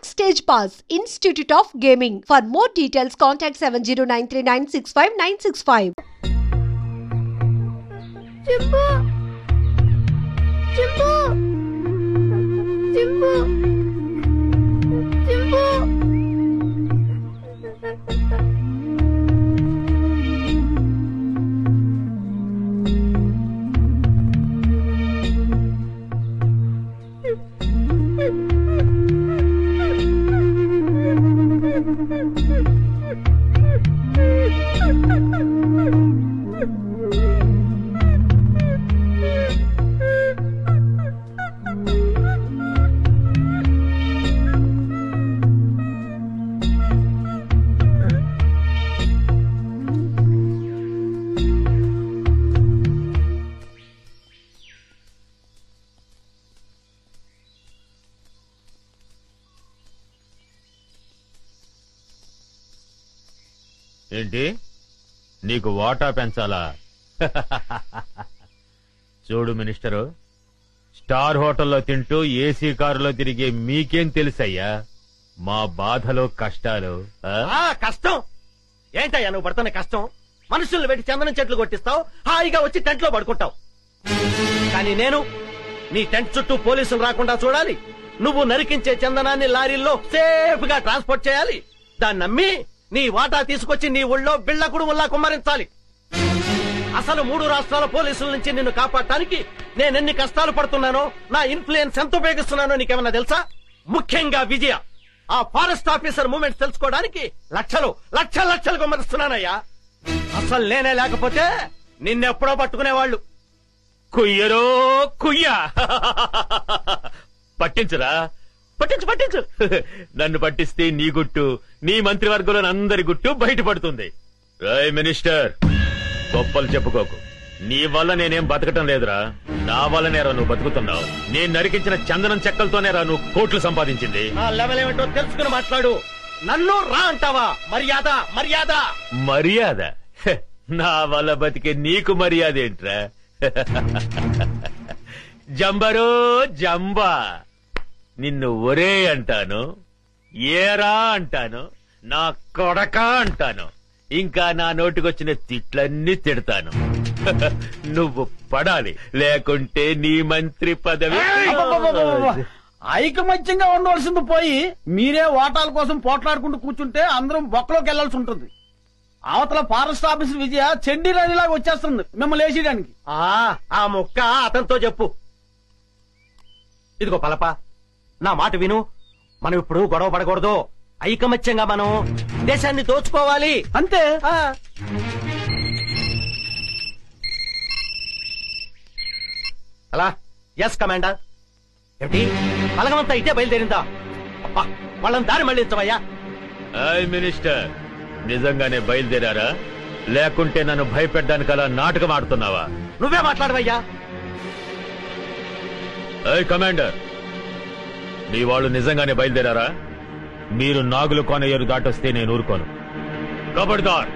Backstage Pass, Institute of Gaming. For more details, contact 7093965965. Jimbo! Jimbo! Jimbo! Jimbo! ఏంటి నీకు వాటా పెంచాలా? చూడు minister, star హోటల్లో తింటూ ఏసీ కారులో తిరిగే మీకేం తెలుసయ్యా మా బాధలు కష్టాలు? కష్టం ఏంటయ్యా నువ్వు పడుతున్న కష్టం? మనుషుల్ని పెట్టి చందనం చెట్లు కొట్టిస్తావు, హాయిగా వచ్చి టెంట్ లో పడుకుంటావు. కానీ నేను నీ టెంట్ చుట్టూ పోలీసులు రాకుండా చూడాలి, నువ్వు నరికించే చందనాన్ని లారీల్లో సేఫ్ గా ట్రాన్స్పోర్ట్ చేయాలి, దాన్ని నమ్మి నీ వాటా తీసుకొచ్చి నీ ఊళ్ళో బిళ్ళకుడు ఉల్లా కుమ్మరించాలి. అసలు 3 రాష్ట్రాల పోలీసుల నుంచి నిన్ను కాపాడటానికి నేనెన్ని కష్టాలు పడుతున్నానో, నా ఇన్ఫ్లుయెన్స్ ఎంత ఉపయోగిస్తున్నానో నీకేమన్నా తెలుసా? ముఖ్యంగా విజయ, ఆ ఫారెస్ట్ ఆఫీసర్ మూమెంట్స్ తెలుసుకోవడానికి లక్షలు లక్షలు లక్షలు కుమ్మరిస్తున్నానయ్యా. అసలు నేనే లేకపోతే నిన్నెప్పుడో పట్టుకునేవాళ్ళు. కుయ్యరో కుయ్యా పట్టించురా, పట్టించు పట్టించు. నన్ను పట్టిస్తే నీ గుట్టు, నీ మంత్రివర్గంలోని అందరి గుట్టు బయటపడుతుంది. రాయ్ మినిస్టర్, గొప్పలు చెప్పుకోకు. నీ వల్ల నేనేం బతకటం లేదురా, నా వల్లనేరా నువ్వు బతుకుతున్నావు. నేను నరికించిన చందనం చెక్కలతోనేరా నువ్వు కోట్లు సంపాదించింది. ఆ లెవెల్ ఏమిటో తెలుసుకుని మాట్లాడు. నన్ను రా అంటావా? మర్యాద మర్యాద మర్యాద? నా వల్ల బతికే నీకు మర్యాద ఏంట్రా? జంబరో జంబా, నిన్ను ఒరే అంటాను, ఏరా అంటాను, నా కొడక అంటాను, ఇంకా నా నోటికొచ్చిన తిట్లన్నీ తిడతాను. నువ్వు పడాలి, లేకుంటే నీ మంత్రి పదవి. ఐకమత్యంగా ఉండవలసింది పోయి మీరే ఓటాల కోసం పోట్లాడుకుంటూ కూర్చుంటే అందరం బొక్కలోకి వెళ్లాల్సి ఉంటుంది. అవతల ఫారెస్ట్ ఆఫీసర్ విజయ చెండి రాజులాగా వచ్చేస్తుంది మిమ్మల్ని వేసేయడానికి. ఆ ముక్క అతనితో చెప్పు. ఇదిగో పలప, నా మాట విను. మనం ఇప్పుడు గొడవ పడకూడదు, ఐకమత్యంగా మనం దేశాన్ని దోచుకోవాలి అంతే. అలా ఎస్ కమాండర్. ఏమిటి బలగమంతా ఇటే బయలుదేరిందా? అబ్బా, వాళ్ళని దారి మళ్లించవయ్యా. మినిస్టర్, నిజంగానే బయలుదేరారా, లేకుంటే నన్ను భయపెట్టడానికి అలా నాటకం ఆడుతున్నావా? నువ్వే మాట్లాడవయ్యా. కమాండర్, మీ వాళ్ళు నిజంగానే బయలుదేరారా? మీరు నాగులు కోనయ్యరు దాటొస్తే నేను ఊరుకోను. కబడ్దార్.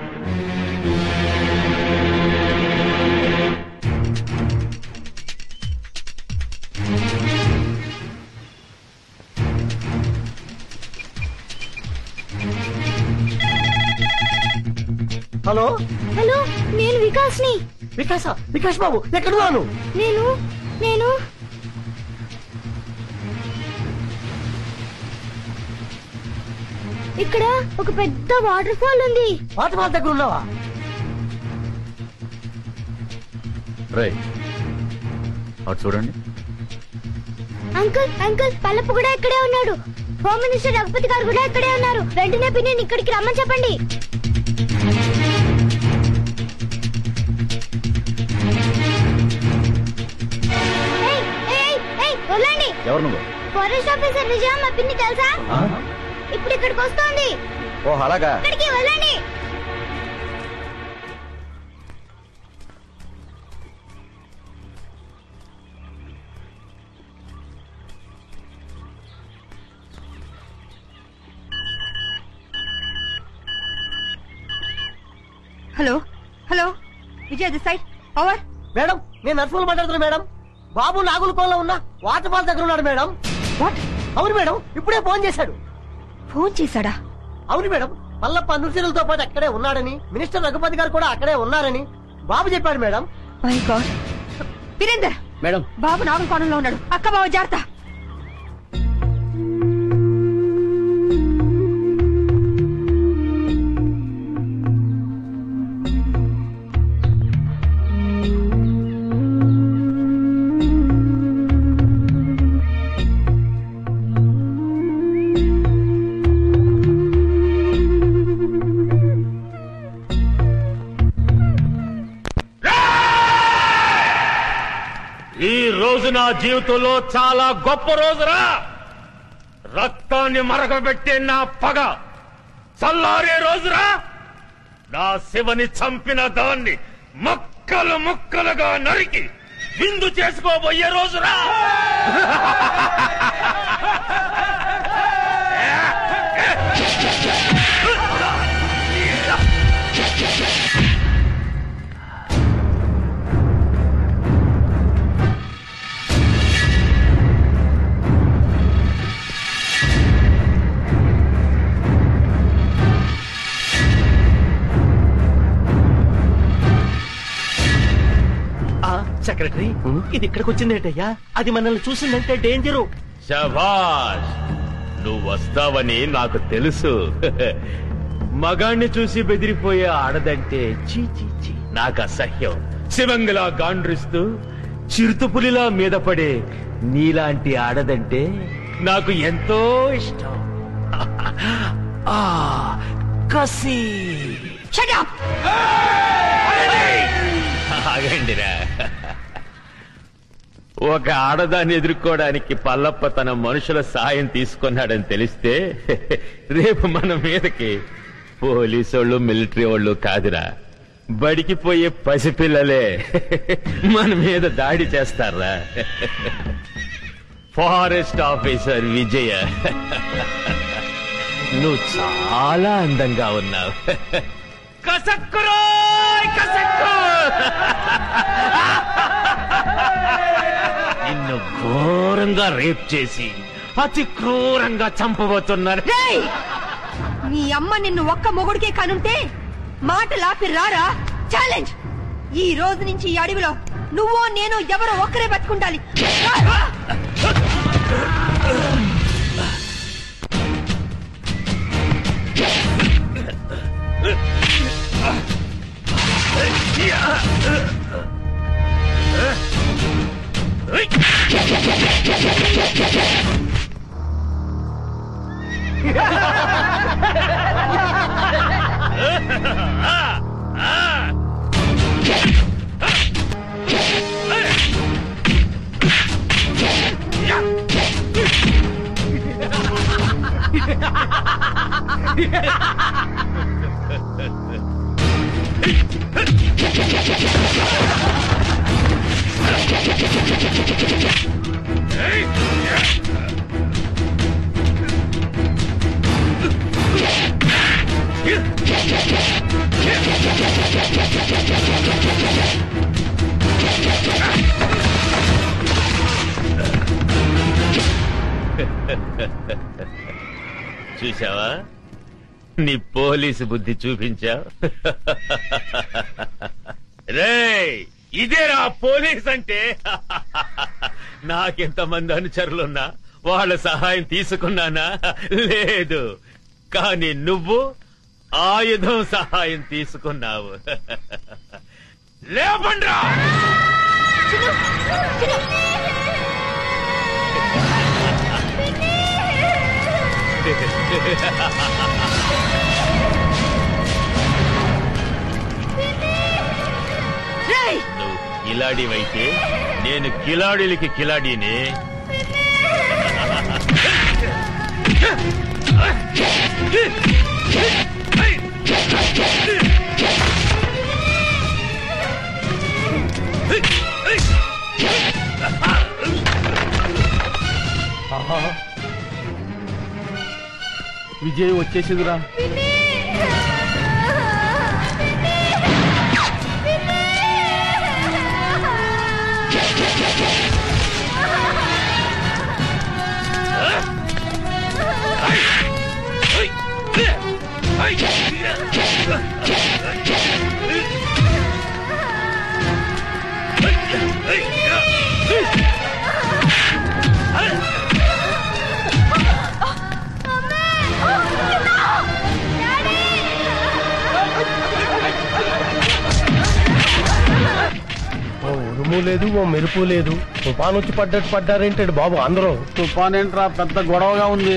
హలో హలో, నేను వికాస్ని. వికాస్ బాబు, ఎక్కడున్నాను? నేను ఇక్కడ ఒక పెద్ద వాటర్ ఫాల్ ఉంది. వాటర్ ఫాల్ దగ్గర ఉన్నావా? అటు చూడండి. అంకుల్ అంకుల్, పల్లపు కూడా ఇక్కడే ఉన్నాడు. హోమ్ మినిస్టర్ రఘుపతి గారు కూడా ఇక్కడే ఉన్నారు. వెంటనే పిన్నిని ఇక్కడికి రమ్మని చెప్పండి. వదలండి. ఎవరు నువ్వు? ఫారెస్ట్ ఆఫీసర్ విజయ, మా పిన్ని తెలుసా? ఇప్పుడు ఇక్కడికి వస్తోంది. ఓ అలాగా. ఇక్కడికి వెళ్ళండి. Hello hello, Vijay this side, over. Madam, నేను నర్సులు మాట్లాడుతున్నా మేడం. బాబు నాగుల కోనలో ఉన్న వాటర్ ఫాల్ దగ్గర ఉన్నాడు మేడం. వాట్? అవును మేడం, ఇప్పుడే ఫోన్ చేశాడు. ఫోన్ చేశాడా? అవును మేడం, మల్లప్ప అనుచరులతో పాటు అక్కడే ఉన్నాడని, మినిస్టర్ రఘుపతి గారు కూడా అక్కడే ఉన్నారని బాబు చెప్పాడు madam. My god. Virender madam, Babu నాగలకోణంలో ఉన్నాడు. అక్క బావ జాగ్రత్త. ఈ రోజు నా జీవితంలో చాలా గొప్ప రోజురా. రక్తాన్ని మరగబెట్టే నా పగ చల్లారే రోజురా. నా శివని చంపిన దాన్ని ముక్కలు ముక్కలుగా నరికి విందు చేసుకోబోయే రోజురా. సెక్రటరీ, ఇది ఇక్కడికి వచ్చిందేంటయ్యా? అది మనల్ని చూసిందంటే డేంజరు. శభాష్, నువ్వు వస్తావని నాకు తెలుసు. మగాణ్ణి చూసి బెదిరిపోయే ఆడదంటే చీ చీ చీ నాకు అసహ్యం. శివంగిలా గాండ్రిస్తూ చిరుతుపులిలా మీద పడే నీలాంటి ఆడదంటే నాకు ఎంతో ఇష్టం. కసి. ఆగండిరా. ఒక ఆడదాన్ని ఎదుర్కోవడానికి పల్లప్ప తన మనుషుల సాయం తీసుకున్నాడని తెలిస్తే రేపు మన మీదకి పోలీసోళ్ళు మిలిటరీ వాళ్ళు కాదురా, బడికి పోయే పసిపిల్లలే మన మీద దాడి చేస్తారా. ఫారెస్ట్ ఆఫీసర్ విజయ, నువ్వు చాలా అందంగా ఉన్నావు. నిన్ను ఘోరంగా రేప్ చేసి అతి క్రూరంగా చంపబోతున్నారు. నీ అమ్మ నిన్ను ఒక్క మొగుడికే కానుంటే మాటలాపి రారా. ఛాలెంజ్. ఈ రోజు నుంచి ఈ అడవిలో నువ్వో నేను ఎవరో ఒక్కరే బతుకుండాలి. చూసావా, నీ పోలీసు బుద్ధి చూపించావు. రేయ్, ఇదేరా పోలీస్ అంటే. నాకెంతమంది అనుచరులున్నా వాళ్ళ సహాయం తీసుకున్నానా? లేదు. కానీ నువ్వు ఆయుధం సహాయం తీసుకున్నావు. లేపండ్రా. నువ్వు కిలాడివైతే నేను కిలాడీలకి కిలాడీని. విజయ్ వచ్చేసిందిరా. ఉరుము లేదు, ఓ మెరుపు లేదు. తుఫాన్ వచ్చి పడ్డట్టు పడ్డారేంటాడు బాబు అందరూ. తుఫాన్ ఏంట్రా, పెద్ద గొడవగా ఉంది.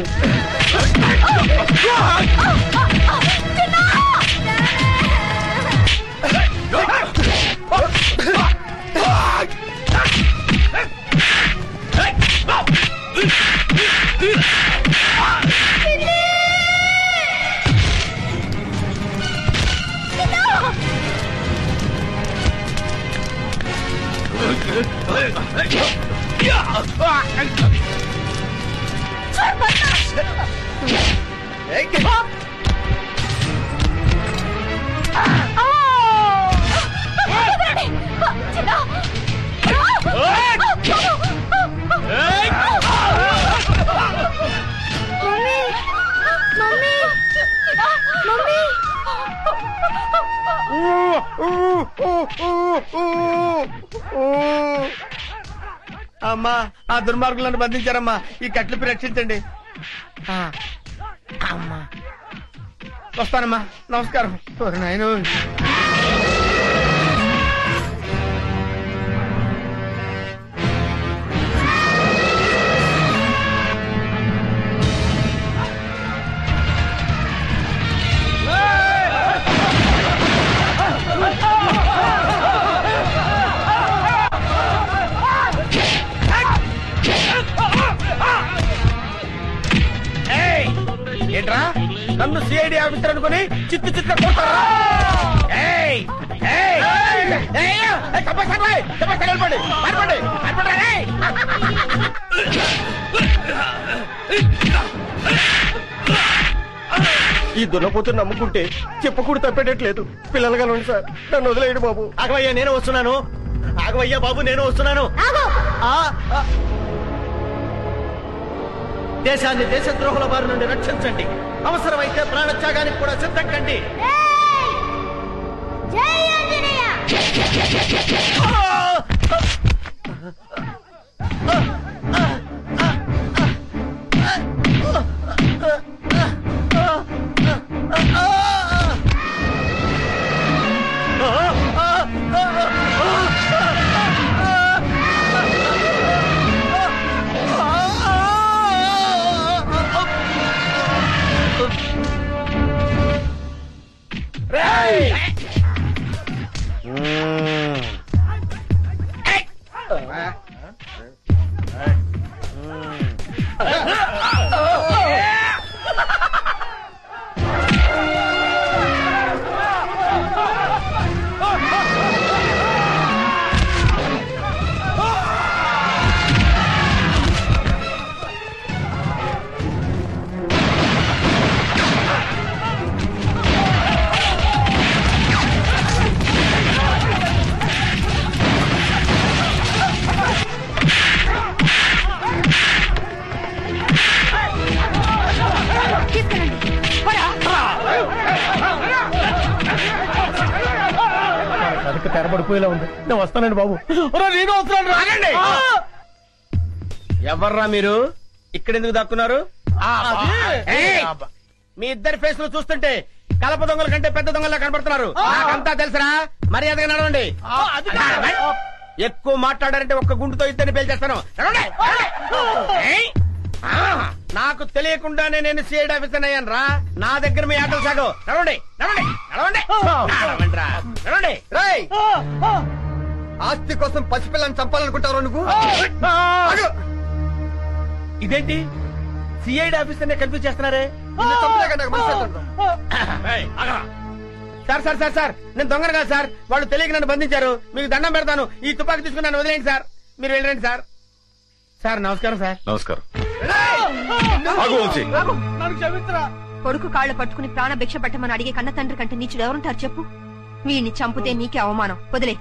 అమ్మా, ఆ దుర్మార్గులను బంధించారమ్మా. ఈ కట్లపై రక్షించండి. అమ్మా వస్తానమ్మా, నమస్కారం. నాయన ఏంట్రా, నన్ను సిఐడి ఆఫీసర్ అనుకుని చిత్తు చిత్త కొడతారా? ఈ దున్నపోతుని నమ్ముకుంటే చెప్పకూడదు తప్పేటట్లేదు. పిల్లలుగా ఉండి సార్, నన్ను వదిలేయండి బాబు. ఆగవయ్యా, నేను వస్తున్నాను. ఆగవయ్యా బాబు, నేను వస్తున్నాను. దేశాన్ని దేశద్రోహుల బారి నుండి రక్షించండి. అవసరమైతే ప్రాణత్యాగానికి కూడా సిద్ధం కండి. జై ఆంజనేయ. తెరబడిపోయేలా ఉంది. నేను వస్తానండి బాబు. నేను వస్తున్నాను. ఎవర్రా మీరు? ఇక్కడ ఎందుకు దాక్కున్నారు? మీ ఇద్దరి ఫేస్ లో చూస్తుంటే కలప దొంగల కంటే పెద్ద దొంగలా కనబడుతున్నారు. నాకంతా తెలుసురా, మర్యాదగా నడవండి. ఎక్కువ మాట్లాడారంటే ఒక్క గుండుతో ఇద్దరిని పేల్చేస్తాను. నాకు తెలియకుండానే నేను సిఐడి ఆఫీసర్ అయ్యాను రా. నా దగ్గర మీ ఆటలు సాగు. నడవండి నడవండి నడవండి నడవండి. ఆస్తి కోసం పసిపిల్లని చంపాలనుకుంటావు నువ్వు? ఇదేంటి సిఐడి ఆఫీసర్ నే కన్ఫ్యూజ్ చేస్తున్నారే? సార్ సార్ సార్ సార్, నేను దొంగను కాదు సార్. వాళ్ళు తెలియక నన్ను బంధించారు. మీకు దండం పెడతాను. ఈ తుపాకీ తీసుకుని నన్ను వదిలేండి సార్. మీరు వెళ్ళండి సార్. సార్ నమస్కారం సార్. నమస్కారం. కొడుకు కాళ్ళు పట్టుకుని ప్రాణ భిక్ష పెట్టమని అడిగే కన్న తండ్రి కంటే నీచుడు ఎవరుంటారు చెప్పు? వీడిని చంపితే నీకే అవమానం. వదిలే.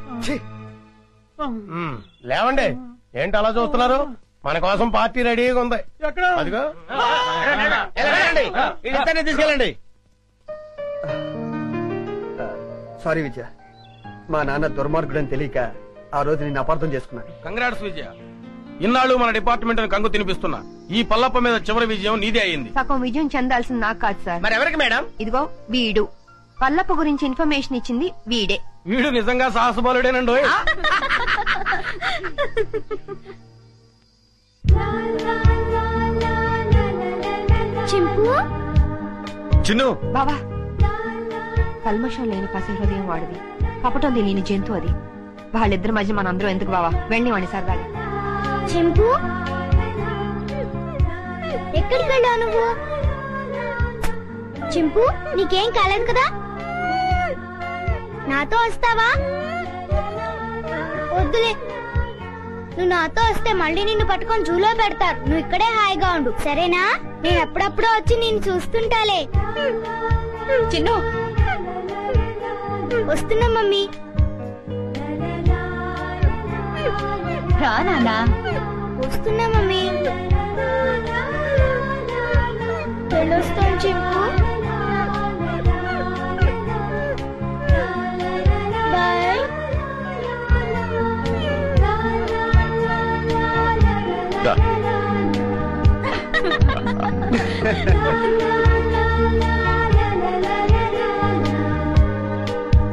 లేవండి, ఏంటి అలా చూస్తున్నారు? మన కోసం పార్టీ రెడీగా ఉంది. అదిగో వెళ్ళండి, తీసుకెళ్ళండి. సారీ విజయ, మా నాన్న దుర్మార్గుడని తెలియక ఆ రోజు నేను అపార్థం చేసుకున్నాను. కంగ్రాట్స్ విజయ, ఇన్నాళ్ళు మన డిపార్ట్మెంట్ కంగు తినిపిస్తున్నా ఈ పల్లప్ప మీద చివరి విజయం నీదే అయింది. సగం విజయం చెందాల్సింది నాకు కాదు సార్. మరి ఎవరికి మేడం? ఇదిగో వీడు పల్లప్ప గురించి ఇన్ఫర్మేషన్ ఇచ్చింది వీడే. వీడు నిజంగా సాహసబాలుడేనండో. చింపు చిన్ను బావా, కల్మషం లేని పసి హృదయం వాడిది, కపటం తెలియని జంతు అది. వాళ్ళిద్దరి మధ్య మనందరం ఎందుకు బావా, వెళ్ళి వాణి సరదాగా. చింపు ఎక్కడికి వెళ్ళావు నువ్వు? చింపు నీకేం కాలేదు కదా? నాతో వస్తావా? వద్దులే, నువ్వు నాతో వస్తే మళ్ళీ నిన్ను పట్టుకొని జూలో పెడతారు. నువ్వు ఇక్కడే హాయిగా ఉండు, సరేనా? నేను అప్పుడప్పుడు వచ్చి నిన్ను చూస్తుంటాలే. చిన్ను వస్తున్నా మమ్మీ. రా నాన్నా. వస్తున్నా మమ్మీ. వెళ్ళొస్తాను చింపు. బాయ్. దా.